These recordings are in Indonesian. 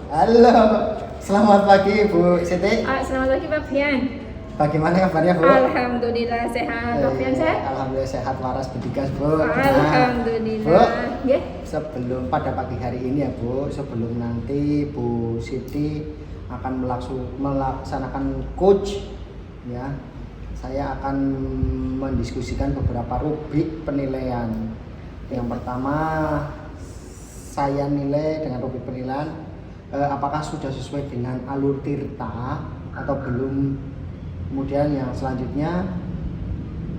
Halo, selamat pagi Bu Siti. Selamat pagi Pak Fian. Bagaimana kabarnya Bu? Alhamdulillah sehat. Pak Fian sehat? Alhamdulillah sehat, waras berdigas Bu. Alhamdulillah. Bu, sebelum pada pagi hari ini ya Bu, sebelum nanti Bu Siti akan melaksanakan coach ya, saya akan mendiskusikan beberapa rubrik penilaian. Yang pertama, saya nilai dengan rubrik penilaian apakah sudah sesuai dengan alur tirta atau belum. Kemudian yang selanjutnya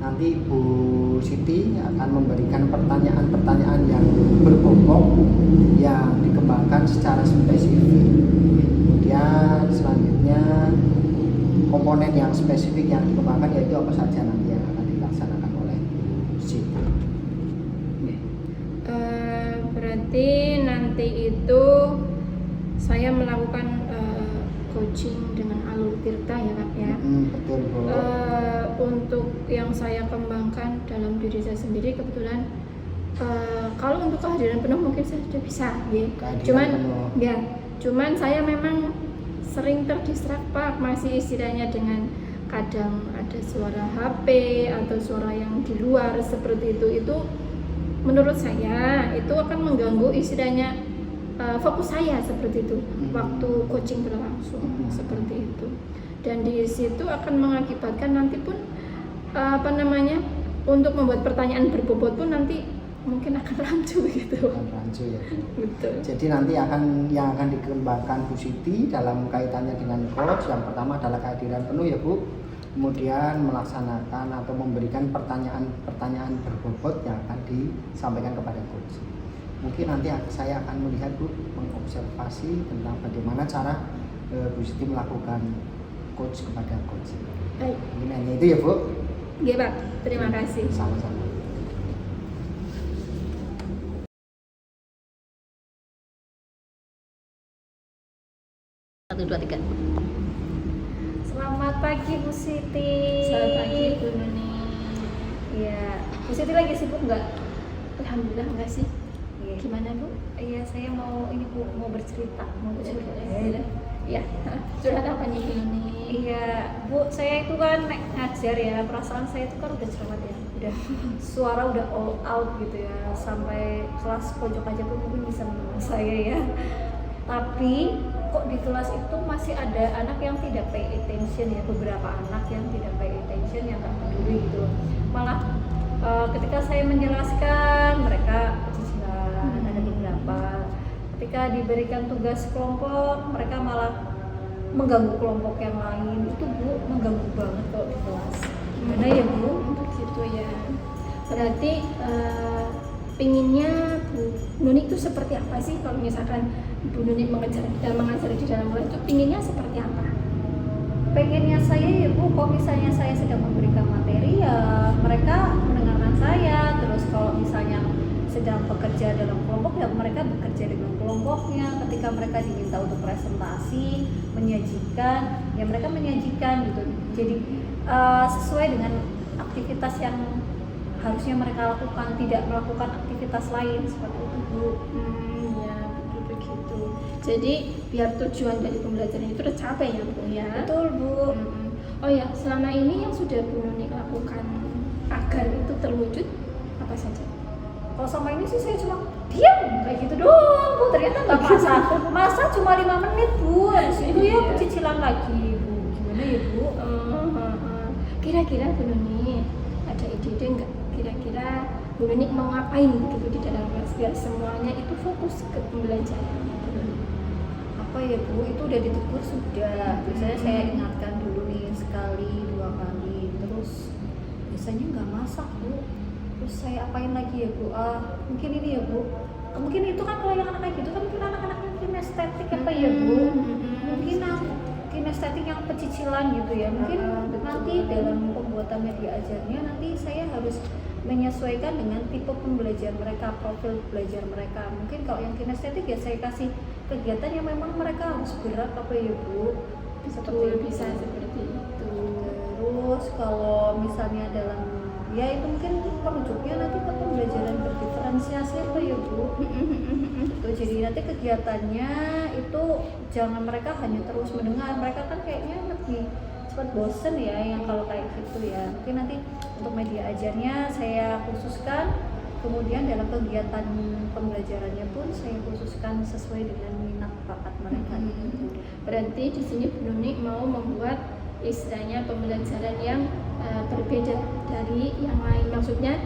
nanti Bu Siti akan memberikan pertanyaan-pertanyaan yang berbobot yang dikembangkan secara spesifik. Kemudian selanjutnya komponen yang spesifik yang dikembangkan yaitu apa saja nanti yang akan dilaksanakan oleh Bu Siti. Berarti nanti itu saya melakukan coaching dengan alur tirta ya Kak ya. Betul Bu. Untuk yang saya kembangkan dalam diri saya sendiri kebetulan kalau untuk kehadiran penuh mungkin saya sudah bisa ya. Cuman saya memang sering terdistrak Pak, masih istilahnya dengan kadang ada suara HP atau suara yang di luar seperti itu menurut saya itu akan mengganggu istilahnya fokus saya seperti itu waktu coaching berlangsung seperti itu, dan di situ akan mengakibatkan nanti pun untuk membuat pertanyaan berbobot pun nanti mungkin akan rancu gitu. Rancu ya. Betul. Jadi nanti yang akan dikembangkan Bu Siti dalam kaitannya dengan coach, yang pertama adalah kehadiran penuh ya Bu. Kemudian melaksanakan atau memberikan pertanyaan berbobot yang akan disampaikan kepada coach. Mungkin nanti saya akan melihat Bu, mengobservasi tentang bagaimana cara Bu Siti melakukan coach kepada coach. Baik. Mungkin hanya itu ya Bu. Iya Pak, terima kasih. Sama-sama. Satu, dua, tiga. Selamat pagi Bu Siti. Selamat pagi Bu Nuni. Iya, Bu Siti lagi sibuk nggak? Alhamdulillah enggak sih. Iya. Gimana Bu? Iya, saya mau bercerita. Ya, curhat apa nih Bu Nuni? Iya, Bu, saya itu kan ngajar ya, perasaan saya itu kan udah cerewet ya, udah suara udah all out gitu ya, sampai kelas pojok aja pun mungkin bisa mendengar saya ya. Tapi kok di kelas itu masih ada anak yang tidak pay attention ya, beberapa anak yang tidak pay attention, yang nggak peduli gitu. Malah ketika saya menjelaskan mereka kecicilan, ada beberapa. Ketika diberikan tugas kelompok, mereka malah mengganggu kelompok yang lain. Itu Bu, mengganggu banget kalau di kelas. Gimana ya Bu? Begitu ya. Berarti pinginnya Bu Nuni itu seperti apa sih kalau misalkan Bu Nuni mengajar di dalam kelas itu pinginnya seperti apa? Pengennya saya ya Bu, kalau misalnya saya sedang memberikan materi ya mereka mendengarkan saya. Terus kalau misalnya sedang bekerja dalam kelompok ya mereka bekerja dengan kelompoknya. Ketika mereka diminta untuk presentasi, menyajikan, ya mereka menyajikan gitu. Jadi sesuai dengan aktivitas yang harusnya mereka lakukan, tidak melakukan aktivitas lain seperti itu Bu. Ya begitu. Jadi biar tujuan dari pembelajaran itu tercapai ya Bu ya. Betul Bu. Oh ya, selama ini yang sudah Bu Nuni lakukan agar itu terwujud apa saja? Kalau sama ini sih saya cuma diam kayak gitu doang Bu, ternyata nggak masa cuma 5 menit Bu, habis itu ya cicilan lagi Bu. Gimana ya Bu? Kira-kira Bu Nuni ada ide nggak? Kira-kira Bu Nuni mau ngapain gitu di dalam kelas biar semuanya itu fokus ke pembelajaran? Apa ya Bu, itu udah ditegur sudah. Biasanya saya ingatkan dulu nih sekali, 2 kali, terus biasanya nggak masak Bu. Terus saya apain lagi ya Bu? Mungkin ini ya Bu. Mungkin itu kan kalau yang anak-anak gitu kan mungkin anak-anaknya kinestetik apa ya Bu? Mungkin kinestetik yang pecicilan gitu ya. Mungkin nanti dalam pembuatan media ajarnya nanti saya harus menyesuaikan dengan tipe pembelajaran mereka, profil belajar mereka. Mungkin kalau yang kinestetik ya saya kasih kegiatan yang memang mereka harus gerak apa ya Bu? Bisa seperti itu. Terus kalau misalnya dalam Ya itu mungkin merujuknya nanti ke pembelajaran berdiferensiasi apa ya Bu? Itu jadi nanti kegiatannya itu jangan mereka hanya terus mendengar, mereka kan kayaknya lebih cepat bosen ya yang kalau kayak gitu ya. Mungkin nanti untuk media ajarnya saya khususkan, kemudian dalam kegiatan pembelajarannya pun saya khususkan sesuai dengan minat bakat mereka. Berarti di sini Bu Nuni mau membuat istilahnya pembelajaran yang berbeda dari yang lain, maksudnya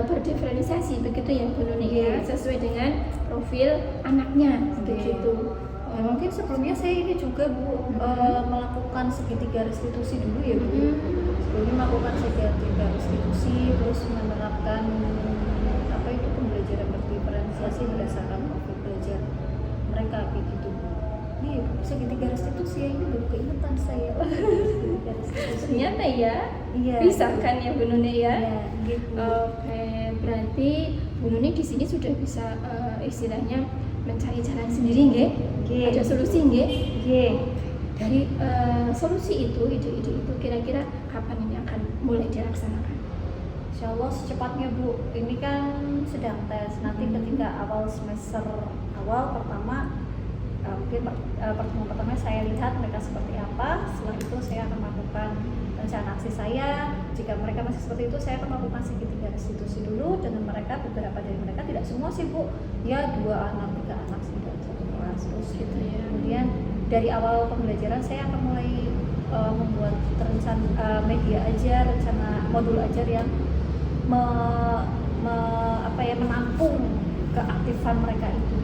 berdiferensiasi begitu ya Bu Nuni ya, sesuai dengan profil anaknya begitu. Mungkin sebelumnya saya ini juga Bu melakukan segitiga restitusi dulu ya Bu. Sebelumnya melakukan segitiga restitusi, terus menerapkan apa itu pembelajaran berdiferensiasi berdasarkan profil belajar mereka kayak gitu Bu. Iya, segitiga restitusi ya, ini baru keingetan saya. Segitiga restitusi. Ternyata ya, Iya. bisa kan ya Bu Nuni ya? Iya, gitu. Oke, berarti Bu Nuni di sini sudah bisa istilahnya mencari jalan sendiri nggih? Ada solusi nggih? Nggih. Dari solusi itu, ide-ide itu kira-kira kapan ini akan mulai dilaksanakan? Insya Allah secepatnya Bu. Ini kan sedang tes. Nanti ketika awal semester awal pertama mungkin pertemuan pertama saya lihat mereka seperti apa. Setelah itu saya akan melakukan rencana aksi saya. Jika mereka masih seperti itu, saya akan melakukan segitiga restitusi dulu dengan mereka. Beberapa dari mereka, tidak semua sih Bu, ya 2 anak 3 anak sih dalam satu kelas terus gitu ya. Kemudian dari awal pembelajaran saya akan mulai membuat rencana media ajar, rencana modul ajar yang menampung keaktifan mereka itu.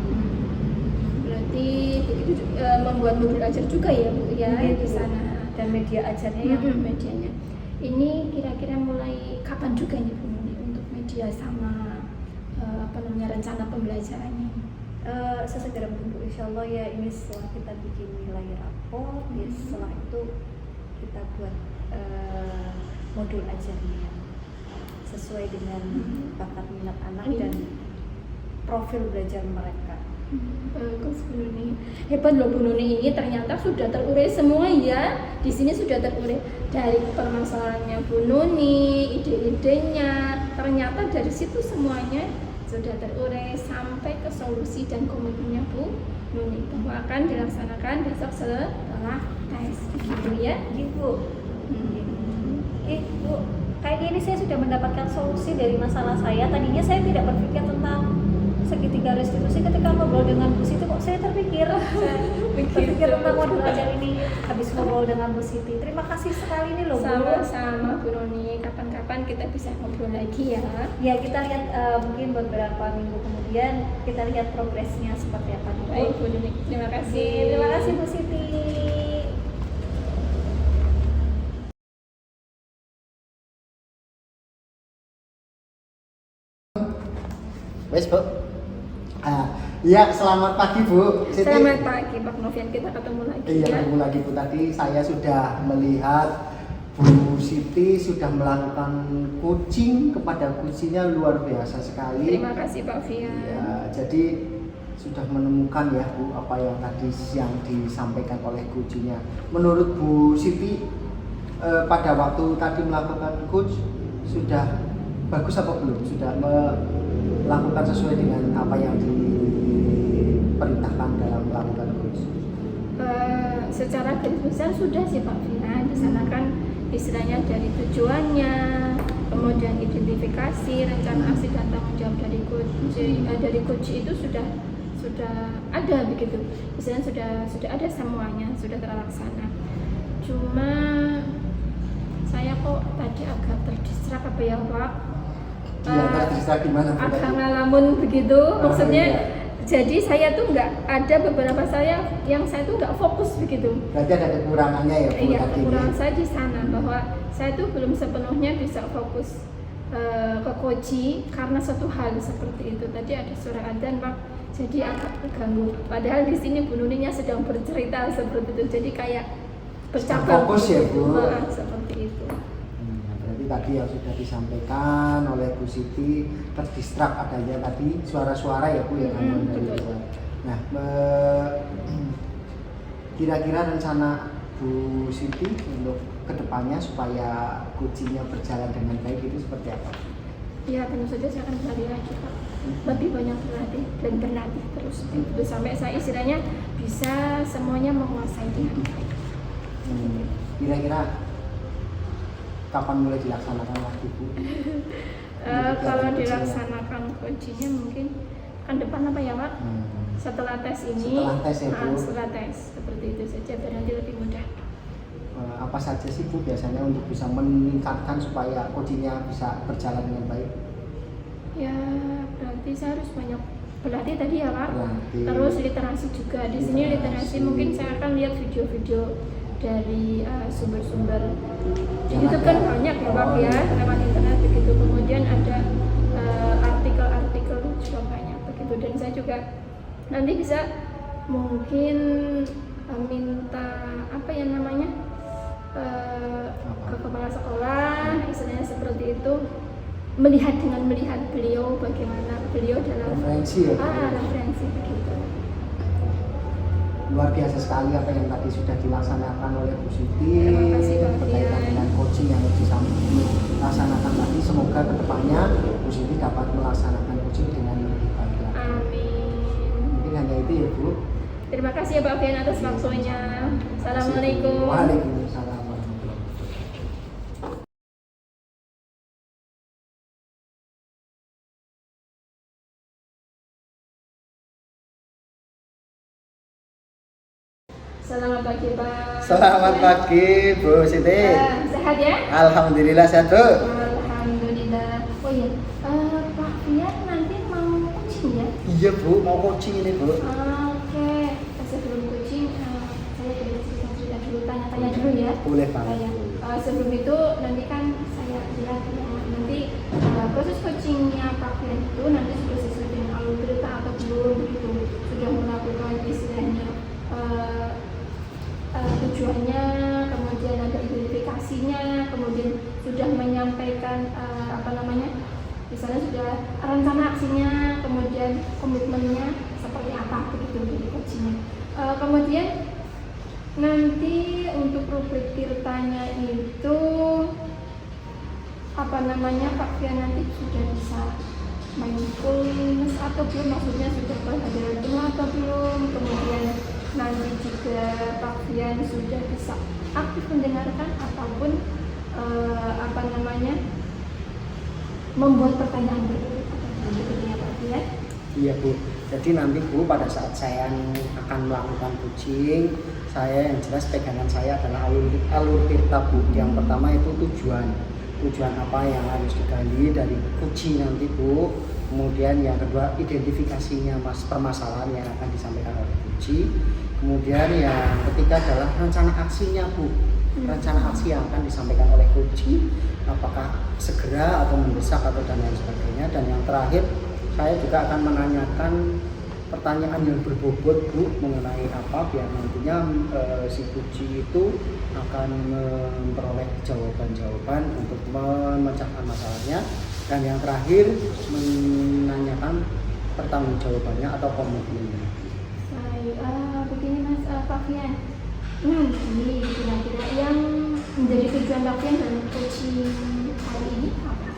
Berarti begitu membuat modul ajar juga ya Bu ya di sana, dan media ajarnya yang medianya. Ini kira-kira mulai kapan juga nih Bu Nuni untuk media sama rencana pembelajarannya? Sesegera mungkin Bu, insya Allah ya. Ini setelah kita bikin nilai rapor, ya setelah itu kita buat modul ajarnya sesuai dengan bakat minat anak dan profil belajar mereka. Bagus Bu Nuni, hebat loh Bu Nuni, ini ternyata sudah terurai semua ya. Di sini sudah terurai dari permasalahannya Bu Nuni, ide-idenya, ternyata dari situ semuanya sudah terurai sampai ke solusi dan komitmennya Bu Nuni bahwa akan dilaksanakan besok setelah tes gitu ya. Gitu. Bu, kayaknya ini saya sudah mendapatkan solusi dari masalah saya. Tadinya saya tidak berpikir tentang segitiga restitusi. Ketika ngobrol dengan Bu Siti kok saya terpikir tentang modul ajar ini habis ngobrol dengan Bu Siti. Terima kasih sekali nih loh Bu. Sama-sama Bu Nuni, kapan-kapan kita bisa ngobrol lagi ya. Ya kita lihat mungkin beberapa minggu kemudian kita lihat progresnya seperti apa Bu. Baik Bu Nuni, terima kasih. Terima kasih Bu Siti. Wes Bu. Ya, selamat pagi Bu Siti. Selamat pagi Pak Novian, kita ketemu lagi Iya, ya. ketemu lagi Bu. Tadi saya sudah melihat Bu Siti sudah melakukan coaching kepada coachingnya luar biasa sekali. Terima kasih Pak Fian. Ya, jadi sudah menemukan ya Bu apa yang tadi yang disampaikan oleh coachingnya. Menurut Bu Siti pada waktu tadi melakukan coach sudah bagus apa belum? Sudah melakukan sesuai dengan apa yang diperintahkan dalam melakukan coach? Secara garis besar sudah sih Pak Fian. Di sana kan istilahnya dari tujuannya, kemudian identifikasi, rencana aksi dan tanggung jawab dari coach itu sudah ada begitu. Istilahnya sudah ada semuanya, sudah terlaksana. Cuma saya kok tadi agak terdistrak apa ya Pak? Terdistrak gimana? Agak ngalamun begitu, maksudnya. Iya. Jadi saya tuh ada beberapa saya tuh nggak fokus begitu. Berarti ada kekurangannya ya Bu? Iya, tadi kekurangan saya di sana bahwa saya tuh belum sepenuhnya bisa fokus ke coaching karena satu hal seperti itu. Tadi ada suara adzan Pak, jadi agak terganggu. Padahal di sini Bu Nuninya sedang bercerita seperti itu, jadi kayak bercabang. Fokus ya Bu? Seperti itu. Berarti tadi yang sudah disampaikan oleh Bu Siti terdistrak adanya tadi suara-suara ya Bu yang dari luar. Nah, kira-kira rencana Bu Bu Siti untuk kedepannya supaya coachingnya berjalan dengan baik itu seperti apa? Ya tentu saja saya akan berlatih lagi Pak, lebih banyak berlatih dan berlatih terus gitu, sampai saya istilahnya bisa semuanya menguasai dengan baik. Kira-kira kapan mulai dilaksanakan lagi Bu? Kalau dilaksanakan coachingnya mungkin kan depan apa ya Pak? Setelah tes ini, Setelah tes ya, Bu? setelah tes seperti itu saja biar nanti lebih mudah. Apa saja sih Bu biasanya untuk bisa meningkatkan supaya coachingnya bisa berjalan dengan baik? Ya berarti saya harus banyak berlatih tadi ya Pak. Berlatih. Terus literasi juga. Di sini literasi mungkin saya akan lihat video-video dari sumber-sumber di Yang YouTube ada. kan banyak ya Pak ya, lewat internet begitu. Kemudian ada artikel-artikel juga banyak begitu, dan saya juga nanti bisa mungkin minta apa ya namanya ke kepala sekolah istilahnya seperti itu, melihat beliau bagaimana beliau dalam Referensi ya Bu? referensi begitu. Luar biasa sekali apa yang tadi sudah dilaksanakan oleh Bu Siti Terima kasih, Pak berkaitan Fian. dengan coaching yang dilaksanakan tadi. Semoga kedepannya Bu Siti dapat melaksanakan coaching dengan lebih baik lagi. Amin. Mungkin hanya itu ya Bu. Terima kasih ya Pak Fian atas waktunya. Assalamualaikum. Waalaikumsalam warahmatullahi wabarakatuh. Selamat pagi Pak. Selamat pagi Bu Siti. Sehat ya? Alhamdulillah sehat Bu. Alhamdulillah. Oh iya, Pak Fian nanti mau coaching ya? Iya Bu, mau coaching ini Bu. Oke. Sebelum coaching, saya boleh cerita dulu, tanya-tanya dulu ya. Boleh Pak. Sebelum itu nanti kan saya lihat ya, nanti proses coachingnya Pak Fian itu nanti sudah sesuai dengan alur cerita atau belum gitu, sudah melakukan istilahnya tujuannya, kemudian ada identifikasinya, kemudian sudah menyampaikan misalnya sudah rencana aksinya, kemudian komitmennya seperti apa begitu di coachingnya. Kemudian nanti untuk rubrik tirtanya itu Pak Fian nanti sudah bisa mindfulness atau belum, maksudnya sudah kehadiran penuh atau belum, kemudian nanti juga Pak Fian sudah bisa aktif mendengarkan ataupun membuat pertanyaan begitu ya Pak Fian. Iya Bu. Jadi nanti Bu pada saat saya akan melakukan coaching, saya yang jelas pegangan saya adalah alur tirta Bu. Yang pertama itu tujuan apa yang harus digali dari coaching nanti Bu. Kemudian yang kedua identifikasinya permasalahan yang akan disampaikan oleh coaching. Kemudian yang ketiga adalah rencana aksinya Bu. Rencana aksi yang akan disampaikan oleh coaching, apakah segera atau mendesak atau dan lain sebagainya. Dan yang terakhir saya juga akan menanyakan pertanyaan yang berbobot Bu mengenai apa biar nantinya si coaching itu akan memperoleh jawaban-jawaban untuk memecahkan masalahnya. Dan yang terakhir menanyakan pertanggungjawabannya atau komitmennya. Baik, begini Mas Pak Fian, nanti kira-kira yang menjadi tujuan Pak Fian dalam coaching hari ini apa?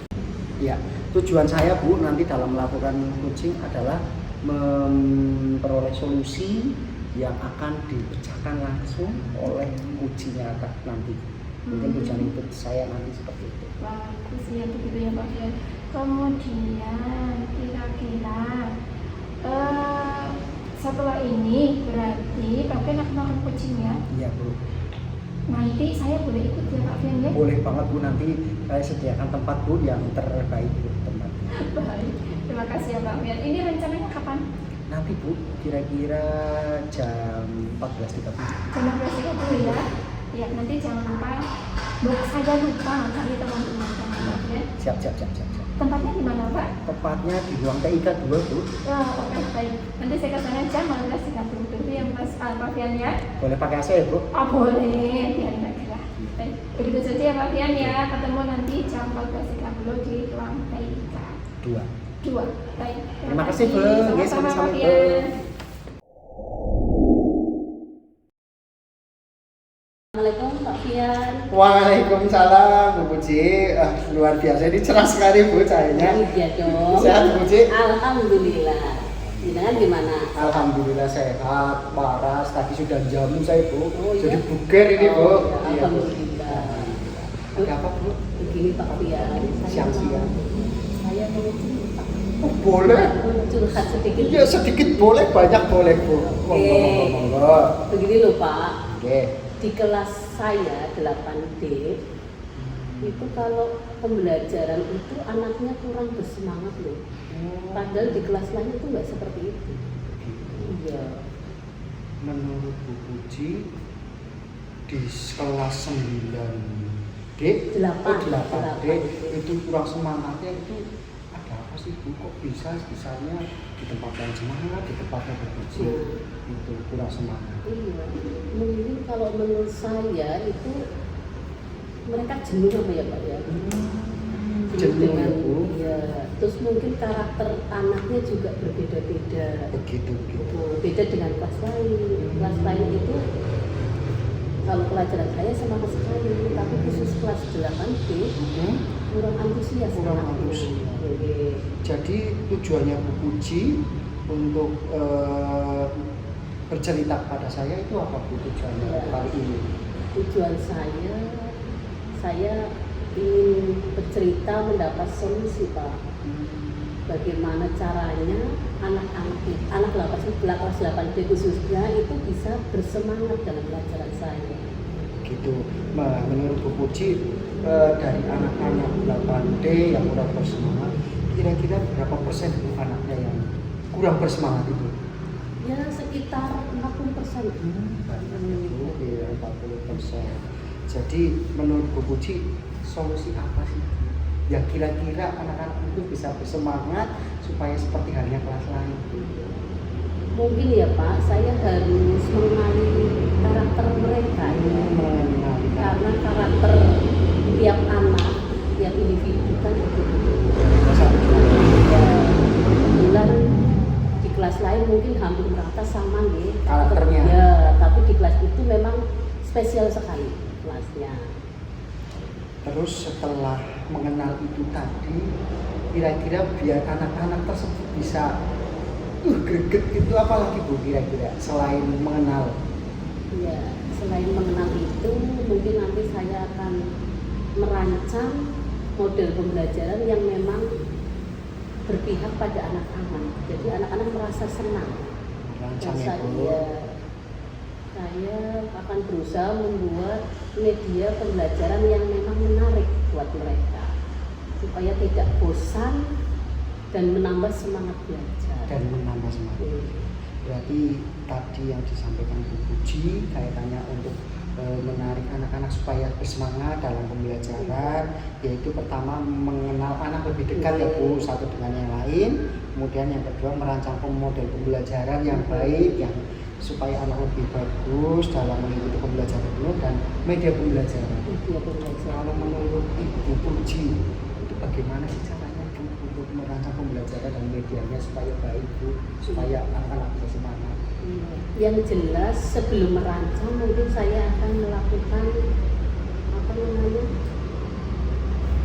Ya, tujuan saya Bu nanti dalam melakukan coaching adalah memperoleh solusi yang akan dipecahkan langsung oleh coachingnya nanti. Mungkin tujuan itu saya nanti seperti itu. Bagus ya begitu ya Pak Fian. Kemudian kira-kira setelah ini berarti Pak Fian akan melakukan coaching ya? Iya Bu. Nanti saya boleh ikut ya Pak Fian ya? Boleh banget Bu, nanti saya sediakan tempat Bu yang terbaik Bu tempat. Baik, terima kasih ya Pak Fian. Ini rencananya kapan? Nanti Bu, kira-kira jam 14.30. Jam 12.30 ya? Ya, nanti jangan lupa, saya lupa nanti teman-teman ya. Siap. Tempatnya di mana Pak? Tepatnya di ruang TIK 2 Bu. Oke, baik. Nanti saya kesana jam 12.30 itu ya Mas Pak Fian ya? Boleh pakai AC ya Bu? Boleh, biar enggak gerah. Baik, begitu saja ya Pak Fian ya. Ketemu nanti jam 14.30 di ruang TIK 2. Baik. Terima kasih Bu. Sama-sama Pak Bu. Fian. Waalaikumsalam Bu Puji. Luar biasa, ini cerah sekali Bu cahayanya. Iya dong. Sehat Bu Puji? Alhamdulillah. Jenengan gimana? Alhamdulillah sehat, waras. Tadi sudah jamu saya Bu. Oh, Jadi iya? bugar ini Bu. Oh, Iya, Bu. alhamdulillah. Ada apa Bu? Begini Pak Fian, Siang-siang. saya mau cerita. Oh, boleh. Curhat sedikit. Iya sedikit boleh, banyak boleh Bu. Monggo. Begini loh Pak, Oke. di kelas saya 8D itu kalau pembelajaran itu anaknya kurang bersemangat loh. Padahal di kelas lain itu nggak seperti itu. Iya. Menurut Bu Puji di kelas 9D, 8D itu kurang semangatnya itu ada apa sih Bu? Kok bisanya di tempat yang semangat, di tempatnya Bu Puji itu kurang semangat? Iya, mungkin kalau menurut saya itu mereka jenuh apa ya Pak ya? Jenuh dengan, ya, Bu? iya. Terus mungkin karakter anaknya juga berbeda-beda. Begitu. Beda dengan kelas lain. Kelas lain itu kalau pelajaran saya semangat sekali, tapi khusus kelas 8D kurang antusias. Kurang anaknya. antusias. Oke. Jadi tujuannya Bu Puji untuk bercerita kepada saya itu apa Bu tujuannya Ya. kali ini? Tujuan saya ingin bercerita mendapat solusi Pak. Bagaimana caranya anak kelas 8D khususnya itu bisa bersemangat dalam pelajaran saya. Gitu. Nah, menurut Bu Puji dari anak-anak 8D yang kurang bersemangat, kira-kira berapa persen Bu anaknya yang kurang bersemangat itu? Ya sekitar 40%. Iya, 40%. Jadi menurut Bu Puji solusi apa sih yang kira-kira anak-anak itu bisa bersemangat supaya seperti halnya kelas lain? Mungkin ya Pak, saya harus mengenali karakter mereka ya. Karena karakter tiap anak, tiap individu kan berbeda-beda. Ya, kebetulan di kelas lain mungkin hampir merata sama nih Karakternya. Ya, tapi di kelas itu memang spesial sekali kelasnya. Terus setelah mengenal itu tadi, kira-kira biar anak-anak tersebut bisa greget itu apa lagi Bu kira-kira selain mengenal? Ya, selain mengenal itu mungkin nanti saya akan merancang model pembelajaran yang memang berpihak pada anak-anak. Jadi anak-anak merasa senang. Rancang ya Bu. Iya. Saya akan berusaha membuat media pembelajaran yang memang menarik buat mereka supaya tidak bosan dan menambah semangat belajar. Dan menambah semangat. Berarti tadi yang disampaikan Bu Puji kaitannya untuk menarik anak-anak supaya bersemangat dalam pembelajaran, yaitu pertama mengenal anak lebih dekat ya Bu satu dengan yang lain, kemudian yang kedua merancang model pembelajaran yang baik yang supaya anak lebih bagus dalam mengikuti pembelajaran itu dan media pembelajaran. Media pembelajaran. Kalau menurut Ibu Puji itu bagaimana sih caranya Bu untuk merancang pembelajaran dan medianya supaya baik Bu, supaya anak-anak bisa semangat? Yang jelas sebelum merancang mungkin saya akan melakukan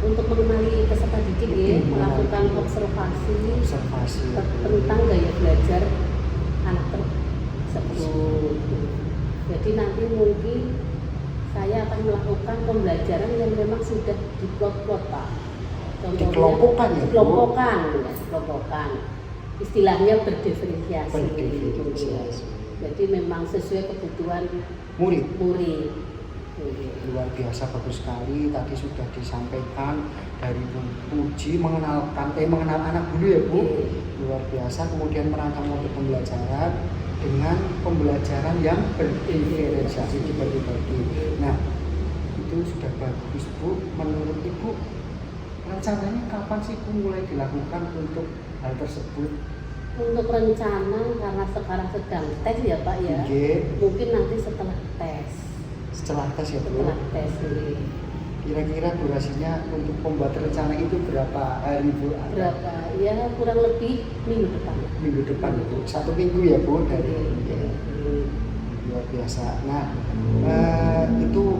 untuk mengenali peserta didik ya, melakukan observasi tentang gaya belajar anak tersebut. Jadi nanti mungkin saya akan melakukan pembelajaran yang memang sudah diplot-plot Pak. Contohnya, Dikelompokkan ya Bu? Dikelompokkan. Istilahnya berdiferensiasi. Berdiferensiasi. Jadi memang sesuai kebutuhan Murid. Luar Biasa, bagus sekali. Tadi sudah disampaikan dari Bu Puji mengenal anak dulu ya Bu. Luar biasa. Kemudian merancang model pembelajaran dengan pembelajaran yang berdiferensiasi dibagi-bagi. Nah, itu sudah bagus Bu. Menurut Ibu, rencananya kapan sih Bu mulai dilakukan untuk hal tersebut? Untuk rencana karena sekarang sedang tes ya Pak ya. Mungkin nanti setelah tes. Setelah tes ya Bu. Setelah tes ini. Kira-kira durasinya untuk pembuat rencana itu berapa hari Bu? Berapa? Ya kurang lebih minggu depan. Minggu depan itu 1 minggu ya Bu dari luar biasa. Nah itu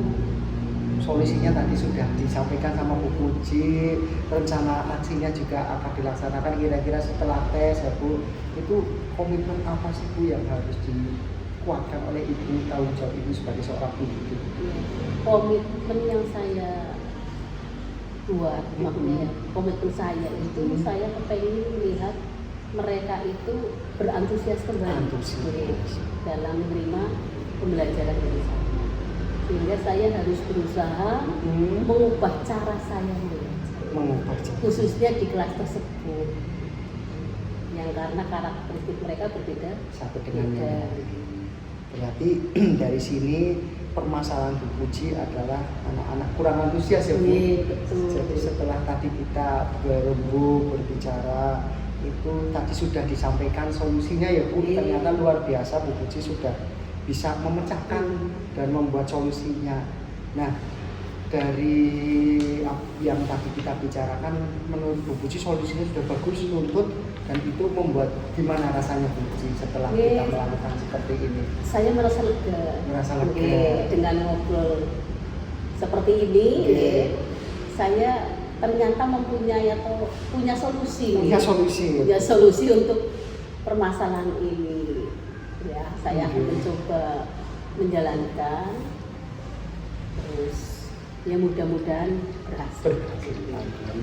solusinya tadi sudah disampaikan sama Bu Puji, rencana aksinya juga akan dilaksanakan kira-kira setelah tes ya Bu. Itu komitmen apa sih Bu yang harus dikuatkan oleh Ibu, tanggung jawab Ibu sebagai seorang ibu? Komitmen yang saya buat, maksudnya komitmen saya itu saya kepengen melihat mereka itu berantusias kembali dalam menerima pembelajaran dari saya. Sehingga saya harus berusaha mengubah cara saya belajar, khususnya di kelas tersebut yang karena karakteristik mereka berbeda satu dengan yang lain. Berarti dari sini permasalahan Bu Puji adalah anak-anak kurang antusias ya Bu. Betul. Jadi setelah tadi kita berembuk berbicara itu tadi sudah disampaikan solusinya ya Bu. Ternyata luar biasa Bu Puji sudah bisa memecahkan dan membuat solusinya. Nah, dari yang tadi kita bicarakan, menurut Bu Puji solusinya sudah bagus, nuntut, dan itu membuat gimana rasanya Bu Puji setelah kita melakukan seperti ini? Saya merasa lega. Merasa lega. Dengan ngobrol seperti ini, saya ternyata mempunyai atau punya solusi. Punya solusi. Punya solusi untuk permasalahan ini. Ya, saya akan mencoba menjalankan, terus ya mudah-mudahan berhasil.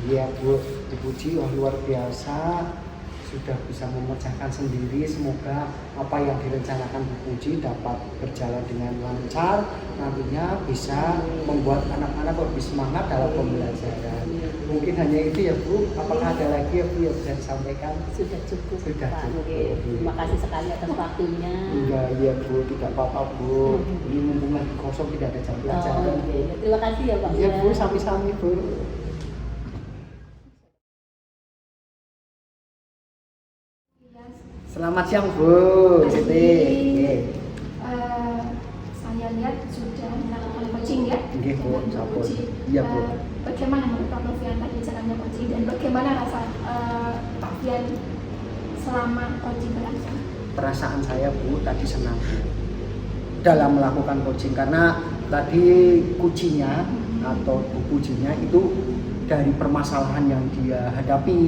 Iya Bu Puji, wah luar biasa, sudah bisa memecahkan sendiri. Semoga apa yang direncanakan Bu Puji dapat berjalan dengan lancar, nantinya bisa membuat anak-anak lebih semangat dalam pembelajaran. Mungkin hanya itu ya Bu, apakah ada lagi ya Bu yang bisa disampaikan? Sudah cukup Sudah Pak. cukup. Terima kasih sekali atas waktunya. Enggak, iya Bu, tidak apa-apa Bu. Ini mumpung lagi kosong, tidak ada jam pelajaran. Terima kasih ya Pak. Iya Bu, sami-sami Bu. Selamat siang Bu Siti. Saya lihat sudah melakukan coaching ya. Nggih Bu, sampun. Iya Bu. Bagaimana menurut Pak Novian tadi caranya coaching dan bagaimana rasa Pak Fian selama coaching berlangsung? Perasaan saya Bu tadi senang Bu dalam melakukan coaching, karena tadi kuncinya atau kuncinya itu dari permasalahan yang dia hadapi.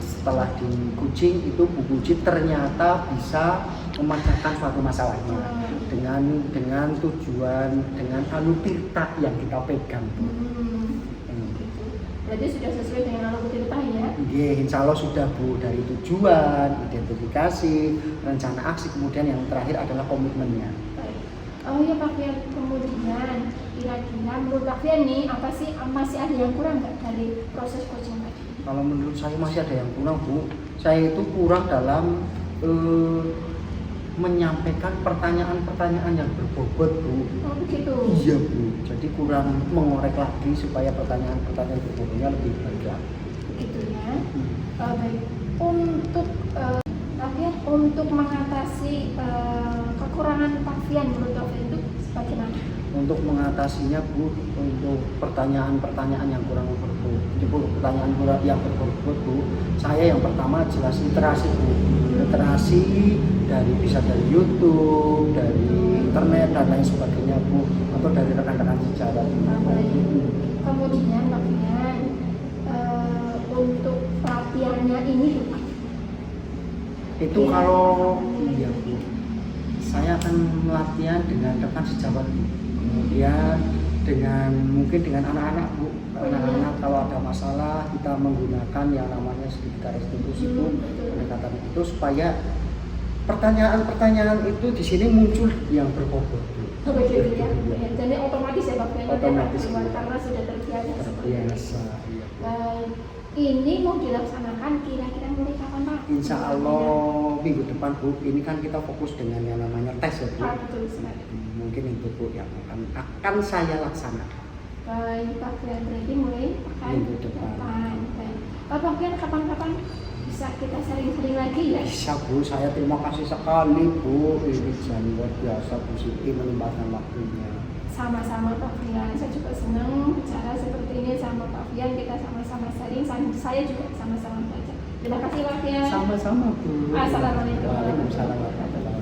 Setelah di coaching itu Bu Puji ternyata bisa memecahkan suatu masalahnya dengan tujuan, dengan anutirta yang kita pegang Bu. Berarti sudah sesuai dengan anutirta ya? Iya, insya Allah sudah Bu, dari tujuan, identifikasi, rencana aksi, kemudian yang terakhir adalah komitmennya. Baik. Oh ya Pak Fian, kemudian kira-kira menurut Pak Fian nih apa sih, masih ada yang kurang nggak dari proses coaching tadi? Kalau menurut saya masih ada yang kurang Bu. Saya itu kurang dalam menyampaikan pertanyaan-pertanyaan yang berbobot Bu. Oh begitu? Iya Bu, jadi kurang mengorek lagi supaya pertanyaan-pertanyaan berbobotnya lebih baik lagi. Begitu ya. Baik, untuk Pak Fian, untuk mengatasi kekurangan Pak Fian menurut Pak Fian itu bagaimana? Untuk mengatasinya Bu, untuk pertanyaan-pertanyaan yang kurang berbobot, pertanyaan yang berbobot Bu, saya yang pertama jelas literasi Bu. Literasi bisa dari YouTube, dari internet dan lain sebagainya Bu, atau dari rekan-rekan sejarah. Kemudian Pak Fian, untuk pelatihannya ini itu kalau iya Bu, saya akan latihan dengan rekan sejawat Bu. Kemudian mungkin dengan anak-anak Bu. Anak-anak kalau ada masalah kita menggunakan yang namanya studi restitusi Bu, pendekatan itu supaya pertanyaan-pertanyaan itu di sini muncul yang berbobot Bu. Oh begitu ya. Jadi otomatis ya Pak Fian, otomatis karena sudah terbiasa. Terbiasa. Ini mau dilaksanakan kira-kira mulai kapan Pak? Insya Allah minggu depan Bu. Ini kan kita fokus dengan yang namanya tes ya Bu. Betul sekali. Mungkin itu Bu yang akan saya laksanakan. Baik Pak Fian, berarti mulai minggu depan. Baik. Pak Fian, kapan-kapan bisa kita sering-sering lagi ya? Bisa Bu, saya terima kasih sekali Bu. Ini luar biasa Bu Siti menyempatkan waktunya. Sama-sama Pak Fian, saya juga senang bicara seperti ini sama Pak Fian. Kita sama-sama sharing, saya juga sama-sama belajar. Terima kasih Pak Fian. Sama-sama Bu. Assalamualaikum. Waalaikumsalam warahmatullahi wabarakatuh.